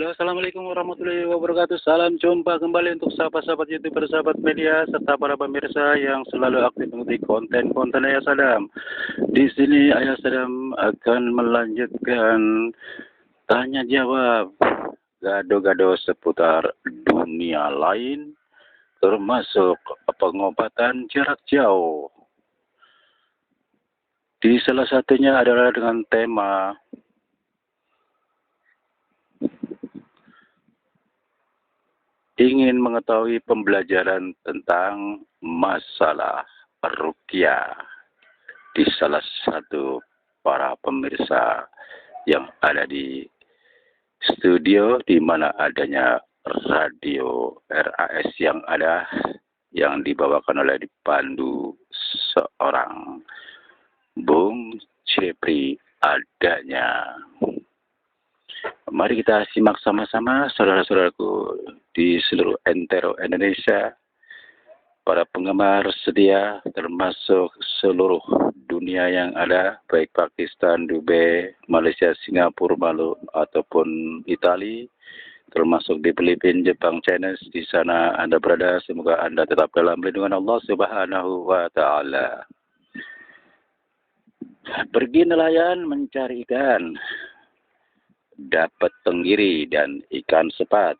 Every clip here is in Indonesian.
Halo, assalamualaikum warahmatullahi wabarakatuh. Salam jumpa kembali untuk sahabat-sahabat YouTuber, sahabat media, serta para pemirsa yang selalu aktif mengikuti konten-konten Ayah Sadam. Di sini Ayah Sadam akan melanjutkan tanya jawab gado-gado seputar dunia lain, termasuk pengobatan jarak jauh. Di salah satunya adalah dengan tema ingin mengetahui pembelajaran tentang masalah ruqyah di salah satu para pemirsa yang ada di studio, di mana adanya radio RAS yang dibawakan oleh dipandu seorang Bung Jepri adanya. Mari kita simak sama-sama, saudara-saudaraku di seluruh entero Indonesia, para penggemar setia, termasuk seluruh dunia yang ada, baik Pakistan, Dubai, Malaysia, Singapura, Malu, ataupun Italia, termasuk di Filipina, Jepang, China, di sana Anda berada, semoga Anda tetap dalam lindungan Allah Subhanahu wa Ta'ala. Pergi nelayan mencari ikan, dapat tenggiri dan ikan sepat.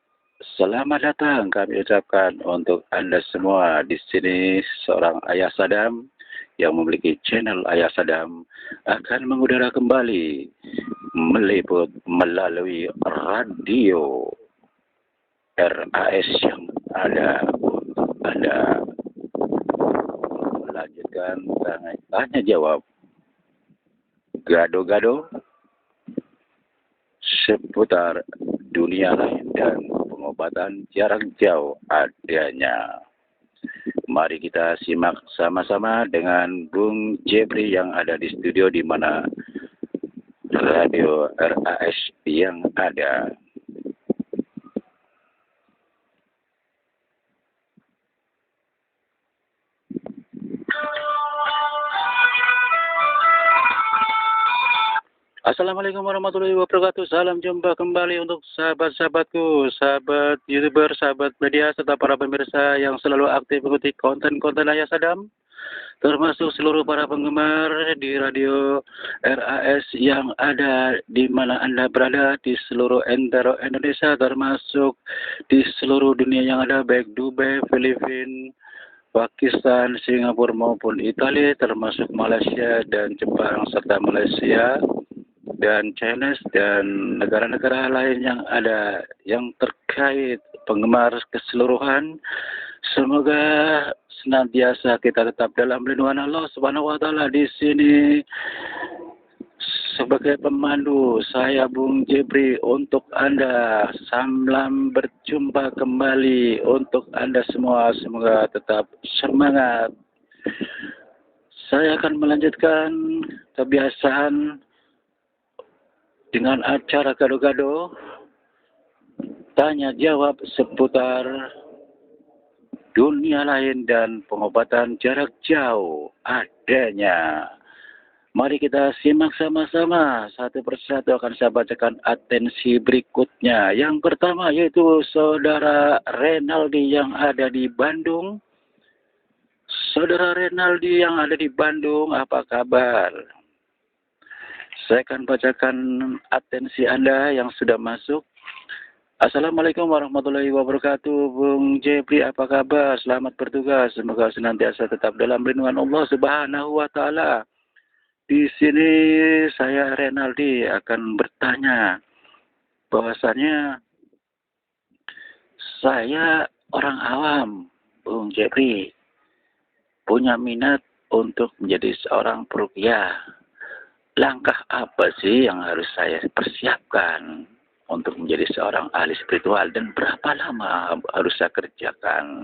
Selamat datang kami ucapkan untuk Anda semua. Di sini seorang Ayah Sadam yang memiliki channel Ayah Sadam akan mengudara kembali meliput melalui radio RAS yang ada untuk Anda melanjutkan tanya jawab gado-gado seputar dunia lain dan pengobatan jarak jauh adanya. Mari kita simak sama-sama dengan Bung Jepri yang ada di studio, di mana radio RAS yang ada. Assalamualaikum warahmatullahi wabarakatuh. Salam jumpa kembali untuk sahabat-sahabatku, sahabat YouTuber, sahabat media, serta para pemirsa yang selalu aktif mengikuti konten-konten Ayah Sadam, termasuk seluruh para penggemar di radio RAS yang ada di mana Anda berada di seluruh entero Indonesia, termasuk di seluruh dunia yang ada, baik Dubai, Filipina, Pakistan, Singapura maupun Italia, termasuk Malaysia dan Jepang, serta Malaysia dan China dan negara-negara lain yang ada yang terkait penggemar keseluruhan. Semoga senantiasa kita tetap dalam lindungan Allah Subhanahu wa Ta'ala. Di sini sebagai pemandu saya Bung Jepri untuk Anda. Salam berjumpa kembali untuk Anda semua. Semoga tetap semangat. Saya akan melanjutkan kebiasaan dengan acara gado-gado tanya jawab seputar dunia lain dan pengobatan jarak jauh adanya. Mari kita simak sama-sama, satu persatu akan saya bacakan atensi berikutnya. Yang pertama yaitu Saudara Renaldi yang ada di Bandung. Saudara Renaldi yang ada di Bandung, apa kabar? Saya akan bacakan atensi Anda yang sudah masuk. Assalamualaikum warahmatullahi wabarakatuh. Bung Jepri, apa kabar? Selamat bertugas. Semoga senantiasa tetap dalam lindungan Allah Subhanahu wa Ta'ala. Di sini saya Renaldi akan bertanya bahwasannya saya orang awam, Bung Jepri, punya minat untuk menjadi seorang peruqyah. Langkah apa sih yang harus saya persiapkan untuk menjadi seorang ahli spiritual dan berapa lama harus saya kerjakan?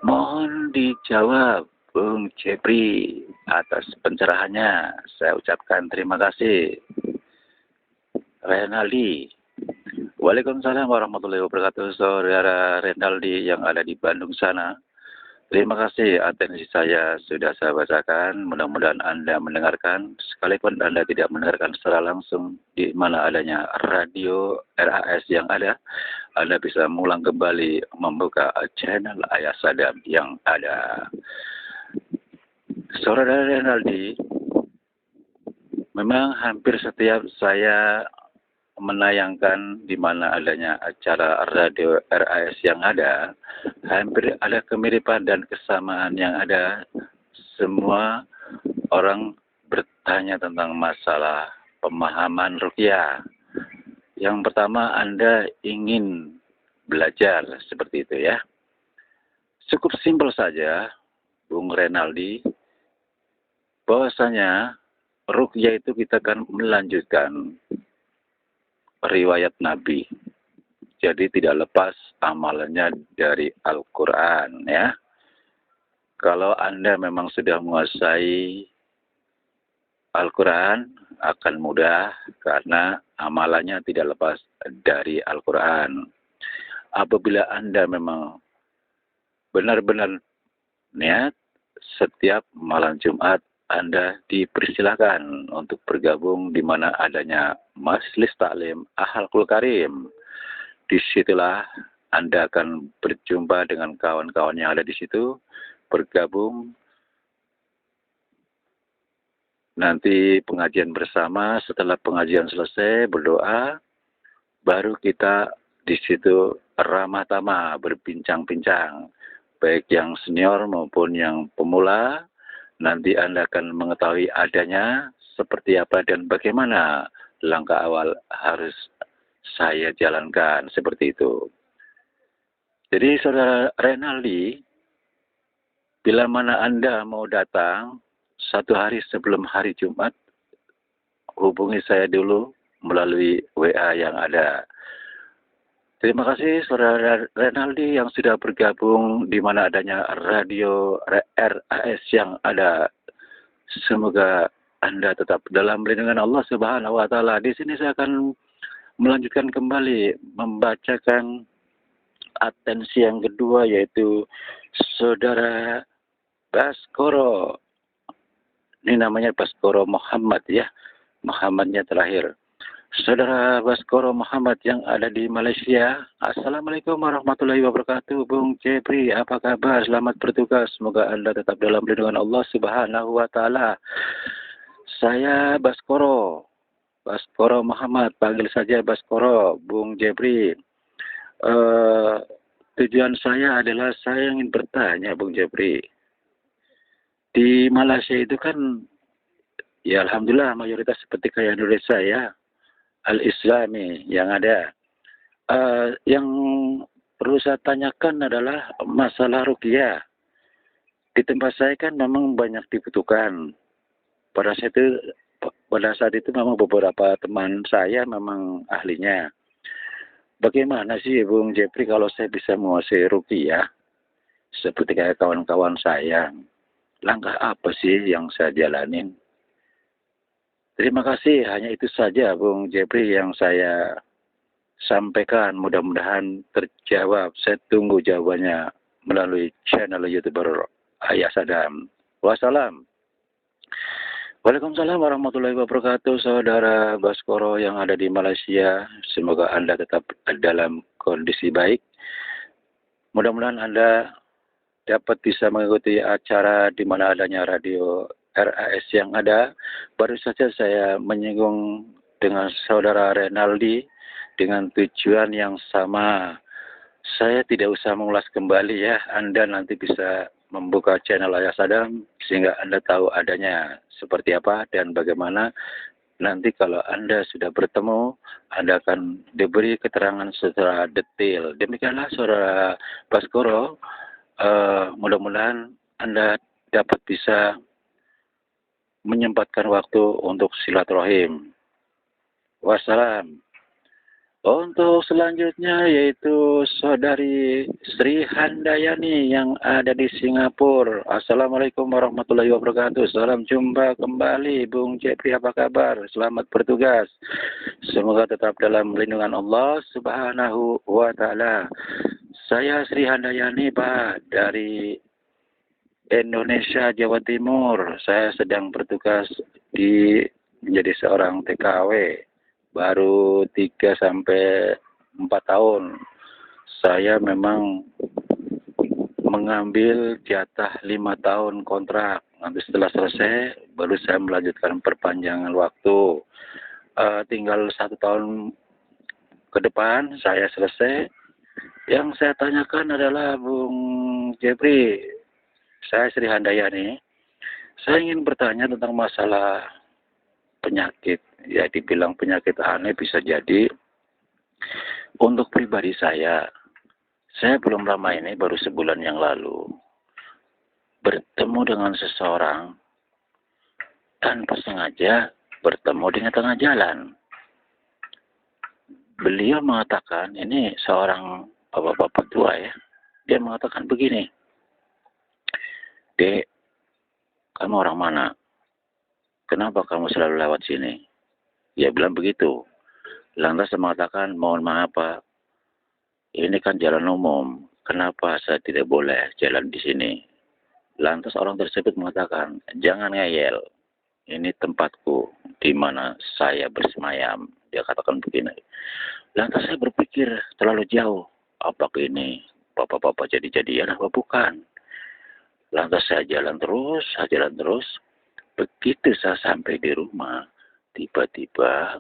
Mohon dijawab Bung Jepri atas pencerahannya. Saya ucapkan terima kasih. Renaldi. Waalaikumsalam warahmatullahi wabarakatuh. Saudara Renaldi yang ada di Bandung sana, Terima kasih atensi saya sudah saya bacakan. Mudah-mudahan Anda mendengarkan, sekalipun Anda tidak mendengarkan secara langsung di mana adanya radio RAS yang ada, Anda bisa mengulang kembali membuka channel Ayah Sadam yang ada. Saudara Renaldi, memang hampir setiap saya menayangkan di mana adanya acara radio RAS yang ada, hampir ada kemiripan dan kesamaan yang ada. Semua orang bertanya tentang masalah pemahaman ruqyah. Yang pertama, Anda ingin belajar seperti itu ya. Cukup simpel saja, Bung Renaldi, bahwasanya ruqyah itu kita akan melanjutkan riwayat Nabi. Jadi tidak lepas amalannya dari Al-Quran ya. Kalau Anda memang sudah menguasai Al-Quran, akan mudah karena amalannya tidak lepas dari Al-Quran. Apabila Anda memang benar-benar niat, setiap malam Jumat Anda dipersilakan untuk bergabung di mana adanya Majelis Taklim Akhlakul Karim. Disitulah Anda akan berjumpa dengan kawan-kawan yang ada di situ, bergabung. Nanti pengajian bersama, setelah pengajian selesai berdoa, baru kita di situ ramah tamah berbincang-bincang, baik yang senior maupun yang pemula. Nanti Anda akan mengetahui adanya seperti apa dan bagaimana langkah awal harus saya jalankan seperti itu. Jadi Saudara Renaldi, bila mana Anda mau datang 1 hari sebelum hari Jumat, hubungi saya dulu melalui WA yang ada. Terima kasih Saudara Renaldi yang sudah bergabung di mana adanya radio RAS yang ada. Semoga Anda tetap dalam lindungan Allah Subhanahu wa taala. Di sini saya akan melanjutkan kembali membacakan atensi yang kedua, yaitu Saudara Baskoro. Ini namanya Baskoro Muhammad ya. Muhammadnya terakhir. Saudara Baskoro Muhammad yang ada di Malaysia. Assalamualaikum warahmatullahi wabarakatuh. Bung Jepri, apa kabar? Selamat bertugas. Semoga Anda tetap dalam lindungan Allah Subhanahu wa taala. Saya Baskoro Muhammad, panggil saja Baskoro, Bung Jepri. Tujuan saya adalah saya ingin bertanya, Bung Jepri. Di Malaysia itu kan, ya Alhamdulillah mayoritas seperti kayak Indonesia ya, Al-Islami yang ada. Yang perlu saya tanyakan adalah masalah ruqyah. Di tempat saya kan memang banyak dibutuhkan. Pada saat itu memang beberapa teman saya memang ahlinya. Bagaimana sih Bung Jepri kalau saya bisa menguasai ruqyah seperti kayak kawan-kawan saya? Langkah apa sih yang saya jalanin? Terima kasih, hanya itu saja Bung Jepri yang saya sampaikan. Mudah-mudahan terjawab. Saya tunggu jawabannya melalui channel YouTuber Ayah Sadam. Wassalam. Waalaikumsalam warahmatullahi wabarakatuh, Saudara Baskoro yang ada di Malaysia. Semoga Anda tetap dalam kondisi baik. Mudah-mudahan Anda dapat bisa mengikuti acara di mana adanya radio RAS yang ada. Baru saja saya menyinggung dengan Saudara Renaldi dengan tujuan yang sama. Saya tidak usah mengulas kembali ya. Anda nanti bisa membuka channel Ayah Sadam sehingga Anda tahu adanya seperti apa dan bagaimana. Nanti kalau Anda sudah bertemu, Anda akan diberi keterangan secara detail. Demikianlah Saudara Baskoro. Mudah-mudahan Anda dapat bisa menyempatkan waktu untuk silaturahim. Wassalam. Untuk selanjutnya yaitu Saudari Sri Handayani yang ada di Singapura. Assalamualaikum warahmatullahi wabarakatuh. Salam jumpa kembali Bung Jepri, apa kabar? Selamat bertugas. Semoga tetap dalam lindungan Allah Subhanahu wa taala. Saya Sri Handayani Pak dari Indonesia, Jawa Timur. Saya sedang bertugas menjadi seorang TKW. Baru 3 sampai 4 tahun. Saya memang mengambil jatah 5 tahun kontrak. Nanti setelah selesai, baru saya melanjutkan perpanjangan waktu. Tinggal 1 tahun ke depan saya selesai. Yang saya tanyakan adalah Bung Jepri, saya Sri Handayani. Saya ingin bertanya tentang masalah penyakit. Ya, dibilang penyakit aneh bisa jadi. Untuk pribadi saya belum lama ini, baru sebulan yang lalu, bertemu dengan seseorang tanpa sengaja bertemu di tengah jalan. Beliau mengatakan, ini seorang bapak-bapak tua ya, dia mengatakan begini, "Dek, kamu orang mana? Kenapa kamu selalu lewat sini?" Dia bilang begitu. Lantas saya mengatakan, "Mohon maaf Pak, ini kan jalan umum. Kenapa saya tidak boleh jalan di sini?" Lantas orang tersebut mengatakan, "Jangan ngeyel. Ini tempatku di mana saya bersemayam." Dia katakan begini. Lantas saya berpikir terlalu jauh. Apakah ini bapak-bapak jadi-jadian apa bukan? Lantas saya jalan terus. Begitu saya sampai di rumah, tiba-tiba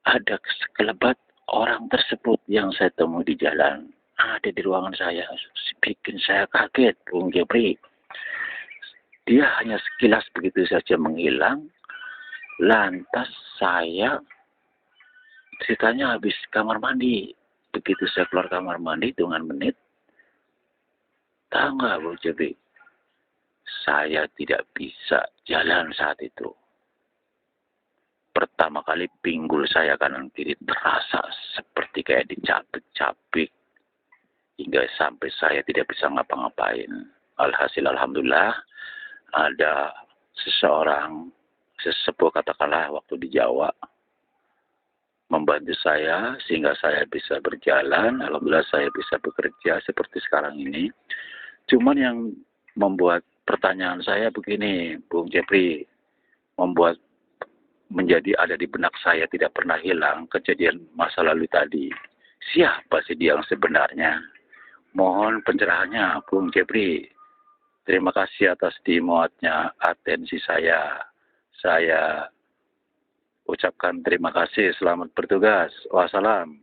ada sekelebat orang tersebut yang saya temui di jalan. Ada di ruangan saya. Bikin saya kaget, Bung Jepri. Dia hanya sekilas begitu saja menghilang. Lantas saya ceritanya habis kamar mandi. Begitu saya keluar kamar mandi, hitungan menit. Tahu nggak Bung Jepri? Saya tidak bisa jalan saat itu. Pertama kali pinggul saya kanan kiri terasa seperti kayak dicabik-cabik. Hingga sampai saya tidak bisa ngapa-ngapain. Alhasil alhamdulillah ada seseorang, sesepuh katakanlah waktu di Jawa, membantu saya sehingga saya bisa berjalan. Alhamdulillah saya bisa bekerja seperti sekarang ini. Cuman yang membuat pertanyaan saya begini, Bung Jepri, membuat menjadi ada di benak saya tidak pernah hilang kejadian masa lalu tadi. Siapa sih dia yang sebenarnya? Mohon pencerahannya, Bung Jepri. Terima kasih atas dimuatnya atensi saya. Saya ucapkan terima kasih. Selamat bertugas. Wassalam.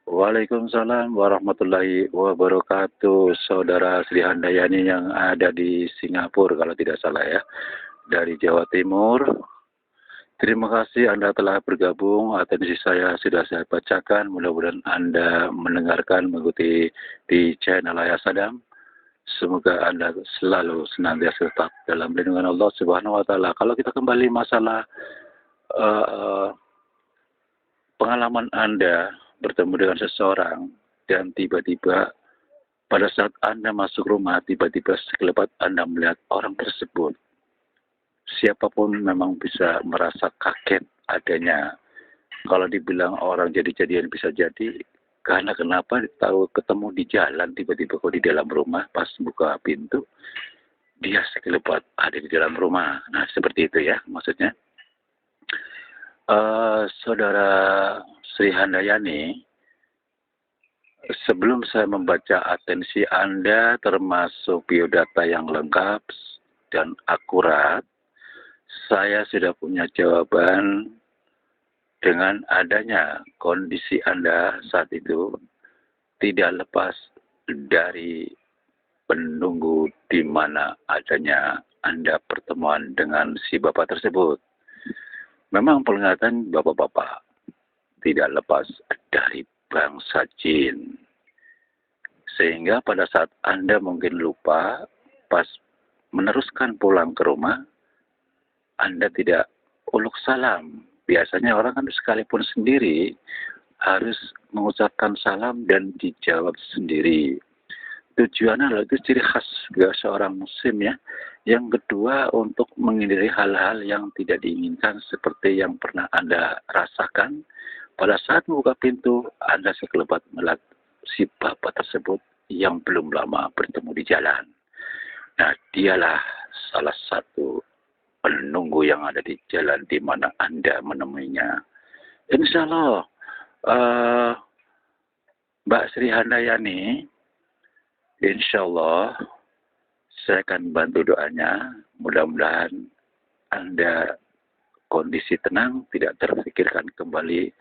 Waalaikumsalam warahmatullahi wabarakatuh. Saudara Sri Handayani yang ada di Singapura kalau tidak salah ya. Dari Jawa Timur. Terima kasih Anda telah bergabung. Atensi saya sudah saya bacakan. Mudah-mudahan Anda mendengarkan, mengikuti di channel Ayah Sadam. Semoga Anda selalu senantiasa tetap dalam lindungan Allah Subhanahu wa Ta'ala. Kalau kita kembali masalah pengalaman Anda bertemu dengan seseorang dan tiba-tiba pada saat Anda masuk rumah, tiba-tiba sekelebat Anda melihat orang tersebut. Siapapun memang bisa merasa kaget adanya. Kalau dibilang orang jadi-jadian bisa jadi, karena kenapa tahu ketemu di jalan, tiba-tiba kok di dalam rumah, pas buka pintu, dia sekelebat ada di dalam rumah. Nah, seperti itu ya maksudnya. Saudara Sri Handayani, sebelum saya membaca atensi Anda termasuk biodata yang lengkap dan akurat, saya sudah punya jawaban. Dengan adanya kondisi Anda saat itu tidak lepas dari penunggu di mana adanya Anda pertemuan dengan si bapak tersebut. Memang penglihatan bapak-bapak tidak lepas dari bangsa jin. Sehingga pada saat Anda mungkin lupa, pas meneruskan pulang ke rumah, Anda tidak uluk salam. Biasanya orang kan sekalipun sendiri harus mengucapkan salam dan dijawab sendiri. Tujuannya adalah itu ciri khas seorang muslim ya. Yang kedua untuk menghindari hal-hal yang tidak diinginkan seperti yang pernah Anda rasakan. Pada saat membuka pintu, Anda sekelebat melihat si bapak tersebut yang belum lama bertemu di jalan. Nah, dialah salah satu penunggu yang ada di jalan di mana Anda menemuinya. Insya Allah, eh, Mbak Sri Handayani, insya Allah saya akan bantu doanya. Mudah-mudahan Anda kondisi tenang, tidak terpikirkan kembali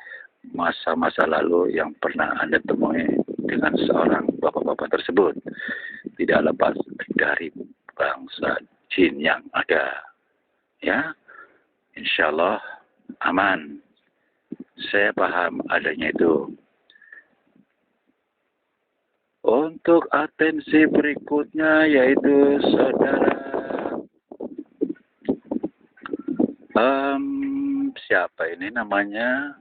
masa-masa lalu yang pernah Anda temui dengan seorang bapak-bapak tersebut. Tidak lepas dari bangsa jin yang ada. Ya, insya Allah aman. Saya paham adanya itu. Untuk atensi berikutnya yaitu saudara siapa ini namanya?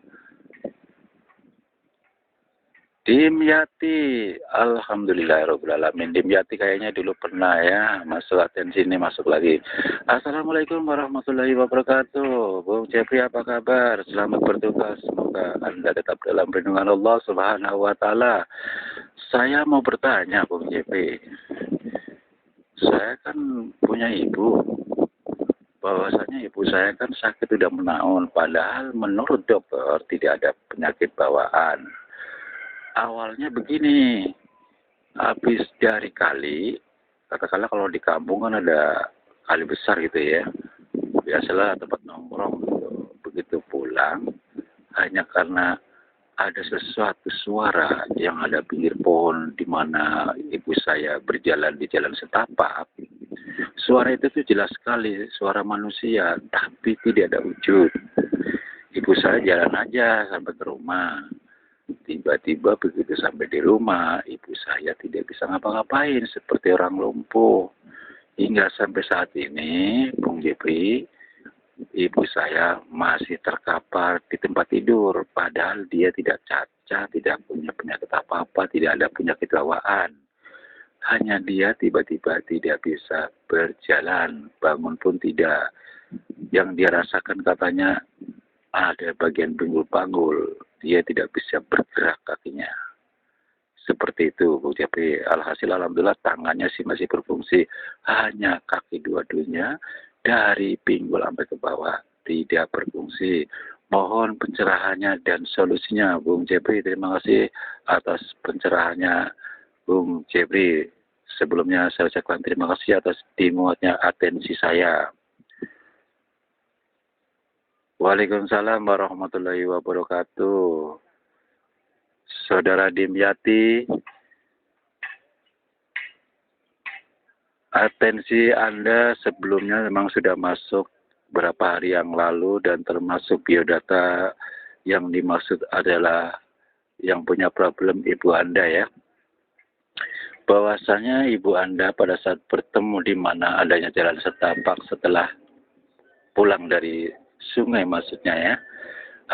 Dimyati, alhamdulillahirobbilalamin. Dimyati kayaknya dulu pernah ya masuk atensi ini, masuk lagi. Assalamualaikum warahmatullahi wabarakatuh. Bung Jeffrey, apa kabar? Selamat bertugas. Semoga Anda tetap dalam perlindungan Allah Subhanahu wa Ta'ala. Saya mau bertanya, Bung Jeffrey. Saya kan punya ibu. Bahwasanya ibu saya kan sakit udah menaun, padahal menurut dokter tidak ada penyakit bawaan. Awalnya begini, habis dari kali, katakanlah kalau di kampung kan ada kali besar gitu ya, biasalah tempat nongkrong gitu. Begitu pulang, hanya karena ada sesuatu suara yang ada pinggir pohon di mana ibu saya berjalan di jalan setapak. Suara itu tuh jelas sekali, suara manusia, tapi tidak ada wujud. Ibu saya jalan aja sampai ke rumah. Tiba-tiba begitu sampai di rumah, ibu saya tidak bisa ngapa-ngapain seperti orang lumpuh. Hingga sampai saat ini, Bung Jepri, ibu saya masih terkapar di tempat tidur. Padahal dia tidak cacat, tidak punya penyakit apa-apa, tidak ada penyakit bawaan. Hanya dia tiba-tiba tidak bisa berjalan, bangun pun tidak. Yang dia rasakan katanya ada bagian pinggul-panggul, dia tidak bisa bergerak kakinya. Seperti itu, Bu Japri. Alhasil alhamdulillah tangannya sih masih berfungsi, hanya kaki dua-duanya dari pinggul sampai ke bawah tidak berfungsi. Mohon pencerahannya dan solusinya, Bung Japri. Terima kasih atas pencerahannya, Bung Japri. Sebelumnya saya ucapkan terima kasih atas dimuatnya atensi saya. Waalaikumsalam warahmatullahi wabarakatuh. Saudara Dimyati, atensi Anda sebelumnya memang sudah masuk beberapa hari yang lalu dan termasuk biodata yang dimaksud adalah yang punya problem ibu Anda ya. Bahwasanya ibu Anda pada saat bertemu di mana adanya jalan setapak setelah pulang dari sungai maksudnya ya,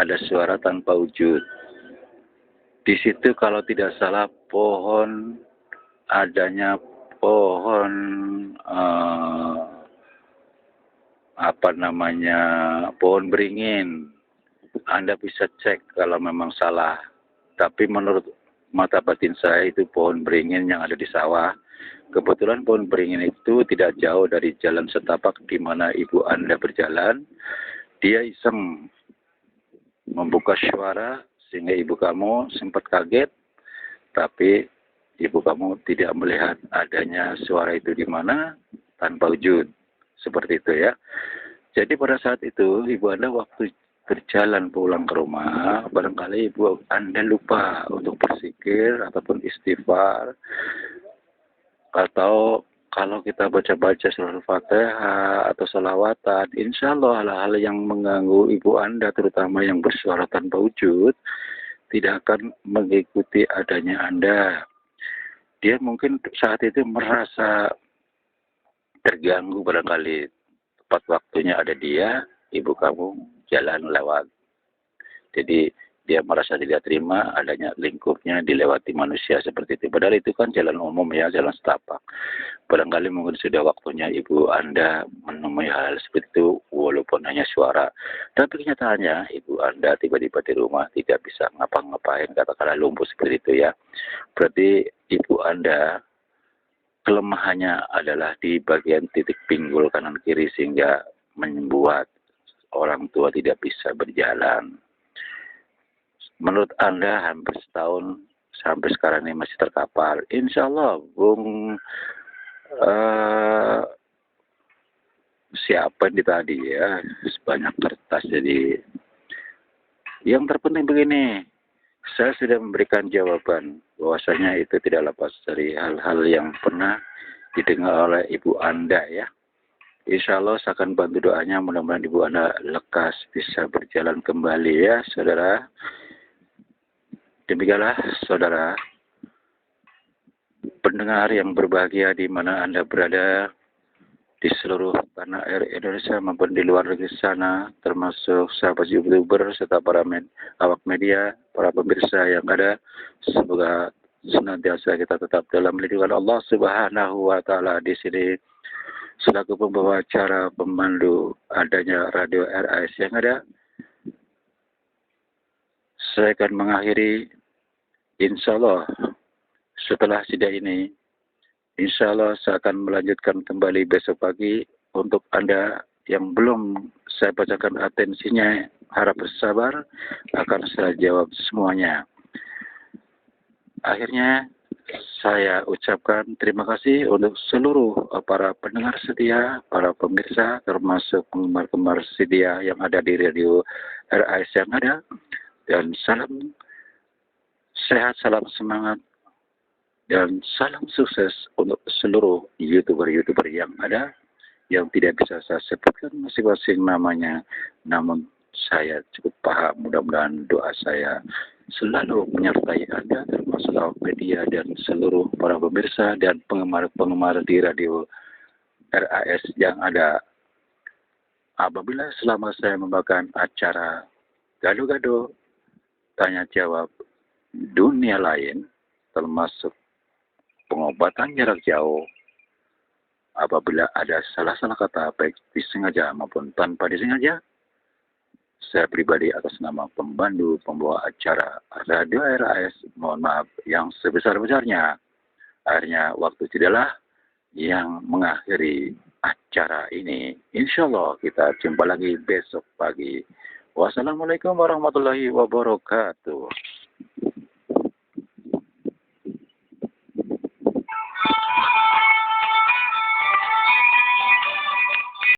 ada suara tanpa wujud. Di situ kalau tidak salah pohon, adanya pohon pohon beringin. Anda bisa cek kalau memang salah. Tapi menurut mata batin saya itu pohon beringin yang ada di sawah. Kebetulan pohon beringin itu tidak jauh dari jalan setapak di mana ibu Anda berjalan. Dia iseng membuka suara sehingga ibu kamu sempat kaget, tapi ibu kamu tidak melihat adanya suara itu di mana tanpa wujud. Seperti itu ya. Jadi pada saat itu ibu Anda waktu berjalan pulang ke rumah, barangkali ibu Anda lupa untuk berzikir ataupun istighfar, atau kalau kita baca-baca surah Al-Fatihah atau salawatan, insya Allah hal-hal yang mengganggu ibu Anda, terutama yang bersuara tanpa wujud, tidak akan mengikuti adanya Anda. Dia mungkin saat itu merasa terganggu barangkali. Tepat waktunya ada dia, ibu kamu jalan lewat. Jadi dia merasa tidak terima adanya lingkupnya dilewati manusia seperti itu. Padahal itu kan jalan umum ya, jalan setapak. Barangkali mungkin sudah waktunya ibu Anda menemui hal seperti itu walaupun hanya suara. Tapi kenyataannya ibu Anda tiba-tiba di rumah tidak bisa ngapa-ngapain, katakanlah lumpuh seperti itu ya. Berarti ibu Anda kelemahannya adalah di bagian titik pinggul kanan kiri sehingga membuat orang tua tidak bisa berjalan. Menurut Anda hampir setahun sampai sekarang ini masih terkapar. Insya Allah, Bung siapa ini tadi ya, sebanyak kertas. Jadi yang terpenting begini, saya sudah memberikan jawaban bahwasanya itu tidak lepas dari hal-hal yang pernah didengar oleh ibu Anda ya. Insya Allah saya akan bantu doanya, mudah-mudahan ibu Anda lekas bisa berjalan kembali ya saudara. Demikianlah saudara pendengar yang berbahagia di mana Anda berada di seluruh tanah air Indonesia maupun di luar negeri sana, termasuk sahabat YouTuber serta para awak media, para pemirsa yang ada. Semoga senantiasa kita tetap dalam lindungan Allah Subhanahu wa taala di sini selaku pembawa acara pemandu adanya Radio RAS yang ada. Saya akan mengakhiri insya Allah setelah sidang ini. Insya Allah saya akan melanjutkan kembali besok pagi. Untuk Anda yang belum saya bacakan atensinya, harap bersabar, akan saya jawab semuanya. Akhirnya saya ucapkan terima kasih untuk seluruh para pendengar setia, para pemirsa, termasuk penggemar-penggemar setia yang ada di Radio RAS yang ada. Dan salam sehat, salam semangat, dan salam sukses untuk seluruh YouTuber-YouTuber yang ada, yang tidak bisa saya sebutkan masing-masing namanya, namun saya cukup paham. Mudah-mudahan doa saya selalu menyertai Anda, termasuk awak media dan seluruh para pemirsa dan penggemar-penggemar di Radio RAS yang ada. Apabila selama saya membawakan acara gado-gado, tanya jawab dunia lain, termasuk pengobatan jarak jauh, apabila ada salah-salah kata baik disengaja maupun tanpa disengaja, saya pribadi atas nama pembantu pembawa acara Radio RAS mohon maaf yang sebesar-besarnya. Akhirnya waktu tidaklah yang mengakhiri acara ini. Insya Allah kita jumpa lagi besok pagi. Wassalamualaikum warahmatullahi wabarakatuh.